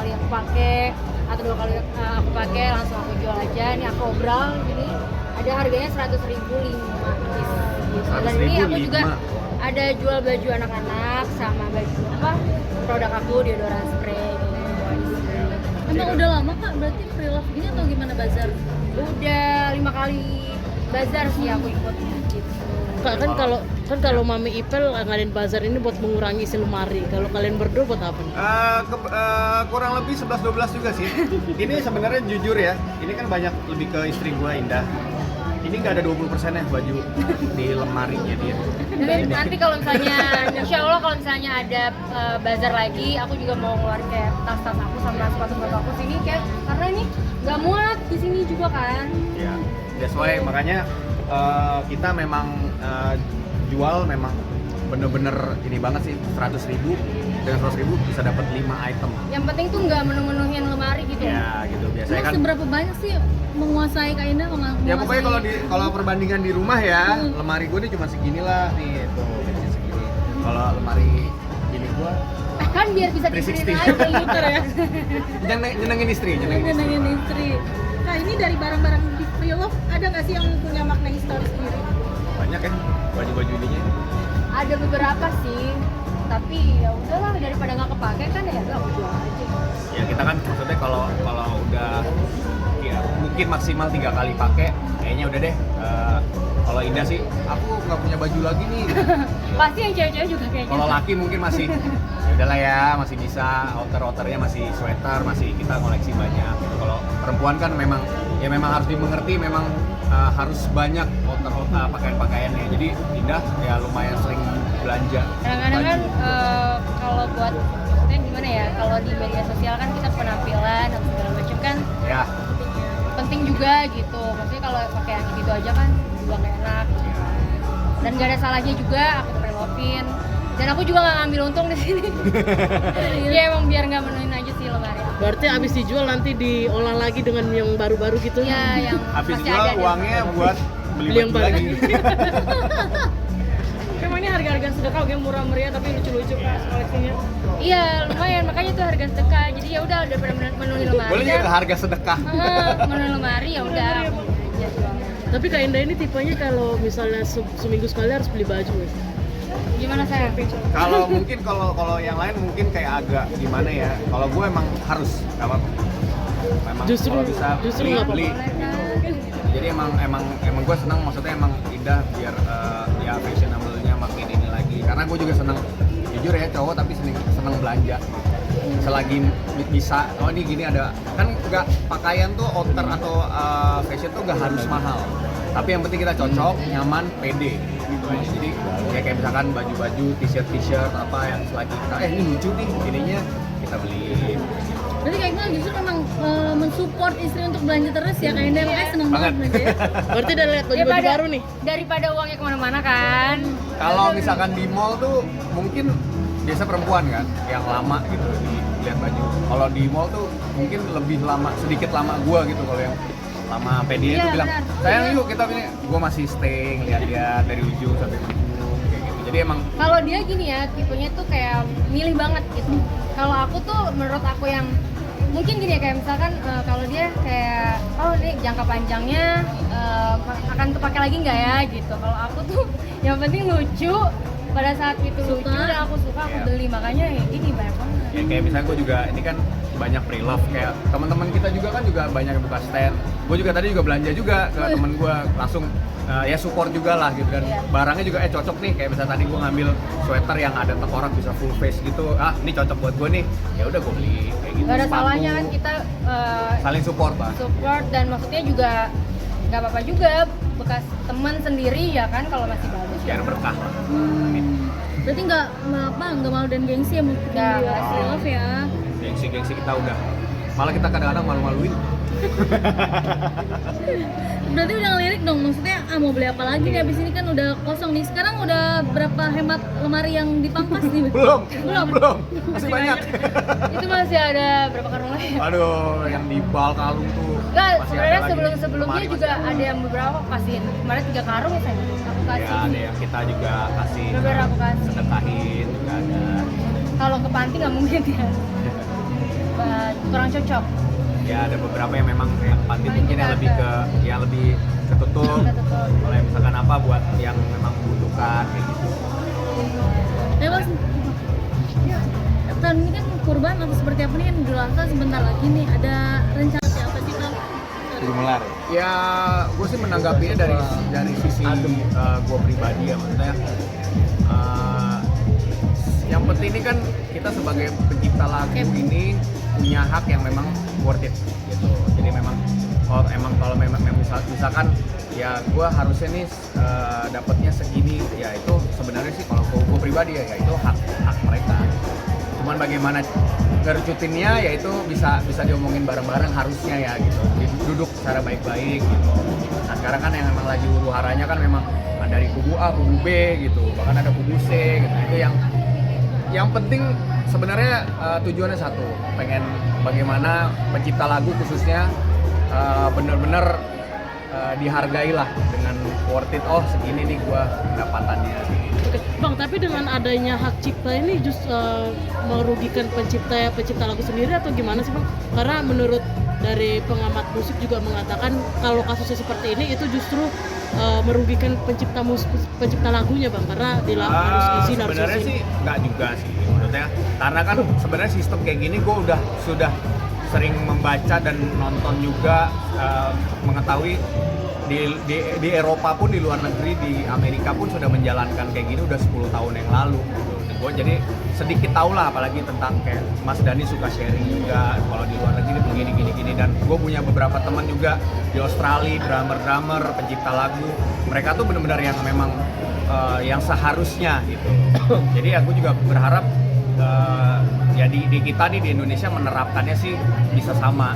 kali aku pakai atau 2 kali aku pakai langsung aku jual aja. Ini aku obral, ini ada harganya 100.000 5 piece gitu. Dan ini aku juga ada jual baju anak-anak sama baju produk aku deodoran spray gitu. Emang udah lama Kak berarti pre-love ini atau gimana bazar? Udah 5 kali bazar sih aku ikut gitu. Kak, kan kalau Mami Ipel ngadain bazar ini buat mengurangi isi lemari. Kalau kalian berdua buat apa nih? Kurang lebih 11-12 juga sih. Ini sebenarnya jujur ya, ini kan banyak lebih ke istri gua Indah. Ini nggak ada 20% ya baju di lemarinya dia. Nanti kalau misalnya, insya Allah kalau misalnya ada bazar lagi, aku juga mau ngeluarin kayak tas-tas aku sama sepatu-sepatu aku sini kayak karena ini nggak muat di sini juga kan. Ya, that's why makanya kita memang jual memang bener-bener ini banget sih 100.000 dengan 100.000 bisa dapat 5 item. Yang penting tuh nggak menu-menuhin lemari gitu. Ya gitu biasanya Emang kan. seberapa banyak sih menguasai Kak Indah menguasai? Ya pokoknya kalau perbandingan di rumah ya, lemari gue nih cuma segini lah nih tuh kecil segini. Kalau lemari ini gue Kan biar bisa 360. dipikirin lagi gitu ya. nyenengin istri. Nyenengin istri. Nah ini dari barang-barang di pre-love ada nggak sih yang punya makna historis sendiri? Banyak kan baju-baju ininya. Ada beberapa sih, tapi ya udahlah daripada nggak kepake kan ya udah aku jual aja. Ya kita kan maksudnya kalau udah ya mungkin maksimal 3 kali pakai kayaknya udah deh. Kalau Indah sih aku nggak punya baju lagi nih. Pasti yang cewek-cewek juga kayak Kalau gitu. laki mungkin masih ya udahlah ya, masih bisa outer-outernya masih sweater, masih kita koleksi banyak gitu. Kalau perempuan kan memang harus dimengerti, memang harus banyak pakaian-pakaiannya. Jadi Indah ya lumayan sering belanja. Kadang-kadang kan kalau buat maksudnya gimana ya, kalau di media sosial kan kita penampilan atau segala macam kan Ya, penting juga gitu. Maksudnya kalau pakai yang gitu aja kan juga nggak enak gitu kan. Dan gak ada salahnya juga aku pre-love-in. Dan aku juga nggak ngambil untung di sini. Ya emang biar nggak menuhin aja sih lemari aku. Berarti abis dijual nanti diolah lagi dengan yang baru-baru gitu? Ya yang habis pasti jual ada deh. uangnya buat beli Beli yang baju baru. lagi. Emang ini harga-harga sedekah yang murah meriah tapi lucu-lucu Kak koleksinya. Iya lumayan, makanya tuh harga sedekah. Jadi ya udah daripada menuhin lemari. Boleh juga harga sedekah. Menuhin lemari ya udah aku aja jual. Tapi Kak Indah ini tipenya kalau misalnya seminggu sekali harus beli baju ya? Gimana saya? Kalau mungkin kalau yang lain mungkin kayak agak gimana ya. Kalau gue emang harus nggak apa-apa. Memang Justru- kalau bisa justru beli, nggak apa-apa. beli gitu. Jadi emang gue senang, maksudnya emang Indah biar ya fashionable-nya makin ini lagi. Karena gue juga senang, jujur ya cowok tapi senang belanja. Selagi bisa, oh ini gini ada, kan nggak pakaian tuh outer atau fashion tuh nggak harus mahal. Tapi yang penting kita cocok, nyaman, pede gitu aja. Jadi ya kayak misalkan baju-baju, t-shirt apa yang selagi kita, ini lucu nih, ininya kita beli. Berarti Kak Indah justru memang mensupport istri untuk belanja terus ya Kak Indah, makanya seneng banget Banget. belanja ya. Berarti udah lihat baju-baju baru nih? Daripada uangnya kemana-mana kan. Kalau misalkan di mall tuh mungkin biasa perempuan kan yang lama gitu lihat baju. Kalau di mall tuh mungkin lebih lama, sedikit lama gua gitu kalau yang lama sampai dia Iya, tuh bilang, benar. sayang yuk kita ini, gua masih stay ngeliat-liat dari ujung sampai ujung kayak gitu. Jadi emang Kalau dia gini ya, tipenya tuh kayak milih banget gitu. Kalau aku tuh menurut aku yang mungkin gini ya, kayak misalkan kalau dia kayak oh ini jangka panjangnya akan kepake lagi nggak ya gitu. Kalau aku tuh yang penting lucu pada saat itu lucu dan aku suka aku Iya. beli, makanya ya gini banyak banget. ya kayak misalnya gue juga ini kan banyak pre-love, kayak teman-teman kita juga kan juga banyak yang buka stand. Gue juga tadi juga belanja juga ke temen gue, langsung ya support juga lah gitu kan. Iya. Barangnya juga cocok nih, kayak misalnya tadi gue ngambil sweater yang ada tengkorak bisa full face gitu, ini cocok buat gue nih, ya udah gue beli kayak gitu. Gak ada Sepatu, salahnya kan kita saling support lah. support, dan maksudnya juga nggak apa-apa juga bekas teman sendiri ya kan, kalau masih bagus ya. Biar berkah lah. Berarti nggak malu dan gengsi ya mungkin Nggak di sih. pre-love ya. Gengsi kita udah, malah kita kadang-kadang malu-maluin. Berarti udah ngelirik dong, maksudnya mau beli apa lagi nih, abis ini kan udah kosong nih. Sekarang udah berapa hemat lemari yang dipangkas nih? Belum, Belum. masih banyak. Itu masih ada berapa karung lagi ya? Aduh, yang di bal kalung tuh Enggak, masih sebenarnya ada lagi. sebelumnya Lemari juga masih ada yang beberapa aku kasihin. Kemarin 3 karung ya saya aku kasih. Ya, ada yang kita juga kasih Beberapa aku kasih. sedekahin juga ada. Kalau ke panti nggak mungkin ya. kurang cocok. Ya ada beberapa yang memang yang panti Paling mungkin yang kita lebih ke yang lebih ketutup. Ketutup. Kalau yang misalkan apa buat yang memang membutuhkan kayak gitu. Mas, tahun ini kan kurban atau seperti apa nih kan Idul Adha sebentar lagi nih, ada rencana apa sih Bang? Melar. Ya, gue sih menanggapinya dari sisi gue pribadi ya, maksudnya yang penting ini kan kita sebagai pencipta lagu ini punya hak yang memang worth it gitu. Jadi memang kalau memang misalkan ya gue harusnya nih dapatnya segini, ya itu sebenarnya sih kalau gue pribadi ya itu hak mereka. Cuman bagaimana ngerucutinnya ya itu bisa diomongin bareng-bareng harusnya ya gitu, duduk secara baik-baik gitu. Nah sekarang kan yang memang lagi huru haranya kan memang dari kubu A, kubu B gitu, bahkan ada kubu C gitu. Itu yang penting sebenarnya tujuannya satu, pengen bagaimana pencipta lagu khususnya bener-bener dihargai lah dengan worth it, oh segini nih gua pendapatannya. Oke, Bang, tapi dengan adanya hak cipta ini justru merugikan pencipta lagu sendiri atau gimana sih Bang? Karena menurut dari pengamat musik juga mengatakan kalau kasusnya seperti ini itu justru merugikan pencipta lagunya Bang, karena harus izin. Sebenarnya sih nggak juga sih menurutnya, karena kan sebenarnya sistem kayak gini gue sudah sering membaca dan nonton juga, mengetahui di Eropa pun, di luar negeri, di Amerika pun sudah menjalankan kayak gini udah 10 tahun yang lalu gitu. Gue jadi sedikit tahu lah, apalagi tentang kayak Mas Dhani suka sharing juga kalau di luar negeri begini gini, dan gue punya beberapa teman juga di Australia, drummer pencipta lagu, mereka tuh benar-benar yang memang yang seharusnya gitu. Jadi aku juga berharap ya di kita nih di Indonesia menerapkannya sih bisa sama.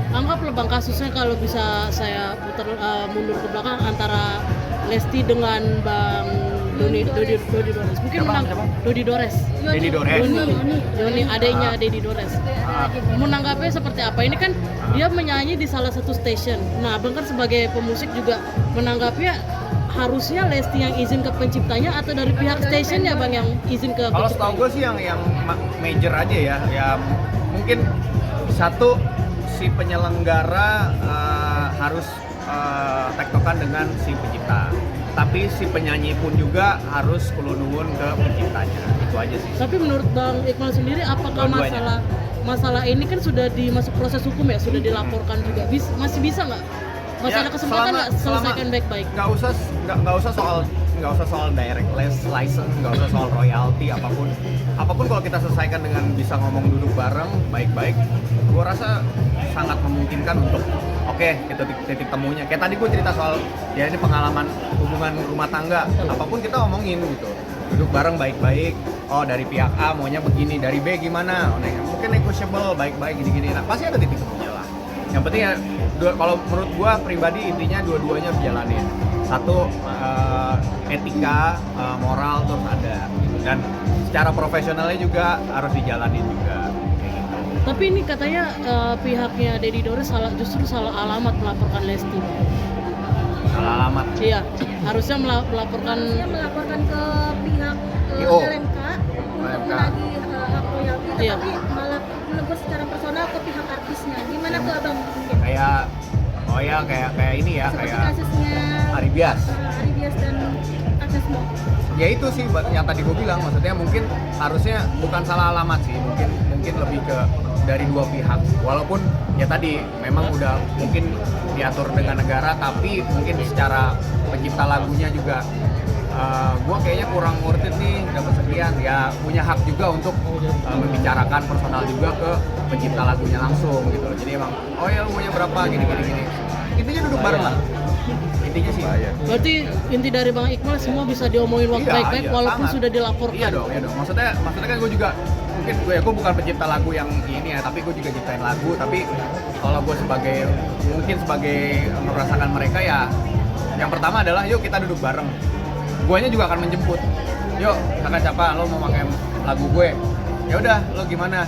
Anggaplah Bang kasusnya kalau bisa saya putar mundur ke belakang antara Lesti dengan Bang Dodi Dores. Mungkin Siapa? menang Siapa? Dodi Dores. Deddy Dores. Doni adanya Deddy Dores. Menanggapinya seperti apa? Ini kan dia menyanyi di salah satu station. Nah, Abang kan sebagai pemusik juga menanggapinya harusnya Lesti yang izin ke penciptanya atau dari pihak stationnya Bang yang izin ke Kalau penciptanya? setahu gue sih yang major aja ya mungkin satu, si penyelenggara harus tektokan dengan si pencipta, tapi si penyanyi pun juga harus kulunungun ke penciptanya, itu aja sih. Tapi menurut Bang Iqbal sendiri, apakah Dua-duanya. masalah ini kan sudah dimasuk proses hukum ya, sudah dilaporkan juga, masih bisa nggak? Masih Ya, ada kesempatan nggak selesaikan baik-baik? Nggak usah soal direct license, nggak usah soal royalti, apapun kalau kita selesaikan dengan bisa ngomong duduk bareng baik-baik, gue rasa sangat memungkinkan untuk itu titik temunya. Kayak tadi gue cerita soal ya ini pengalaman hubungan rumah tangga, apapun kita ngomongin gitu, duduk bareng baik-baik. Oh dari pihak A maunya begini, dari B gimana? Oh, mungkin negotiable baik-baik gini-gini. Nah pasti ada titik temunya lah. Yang penting ya kalau menurut gue pribadi intinya dua-duanya dijalanin. Satu etika, moral terus ada gitu. Dan secara profesionalnya juga harus dijalanin juga. Tapi ini katanya pihaknya Deddy Dores justru salah alamat melaporkan Lesti. Salah alamat. Iya, harusnya melaporkan ke pihak IO. LMK untuk menagih hak royalti, Iya. tapi malah menegur secara personal ke pihak artisnya. Gimana tuh Abang? Kayak ini ya, Seperti kayak kasusnya Ari Bias. Ari Bias dan Agnes Mo. Ya itu sih yang tadi gue bilang, maksudnya mungkin harusnya bukan salah alamat sih, mungkin lebih ke dari dua pihak, walaupun ya tadi memang udah mungkin diatur dengan negara, tapi mungkin secara pencipta lagunya juga gue kayaknya kurang worth it nih dapat sekian, ya punya hak juga untuk membicarakan personal juga ke pencipta lagunya langsung gitu. Jadi emang ya lu maunya berapa gini intinya duduk bareng lah, intinya sih. Berarti inti dari Bang Iqbal semua bisa diomongin waktu baik-baik walaupun sangat. sudah dilaporkan. Iya dong. Maksudnya kan gue juga mungkin gue bukan pencipta lagu yang ini ya, tapi gue juga ciptain lagu. Tapi kalau gue sebagai merasakan mereka ya, yang pertama adalah yuk kita duduk bareng. Guanya juga akan menjemput. Yuk, kakak siapa lo mau pakai lagu gue? Ya udah, lo gimana?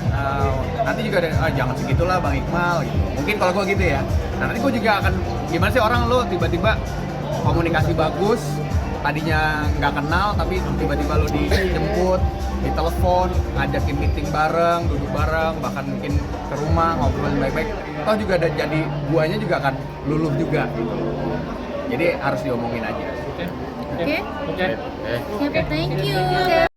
Nanti juga ada, jangan segitulah Bang Iqbal gitu. Mungkin kalau gue gitu ya. Nah, nanti gue juga akan gimana sih orang lo tiba-tiba komunikasi bagus, tadinya nggak kenal tapi tiba-tiba lo dijemput, ditelepon, ngajakin meeting bareng, duduk bareng, bahkan mungkin ke rumah ngobrolin baik-baik. Toh juga ada jadi guanya juga akan luluh juga gitu. Jadi harus diomongin aja. Oke. Siap, thank you.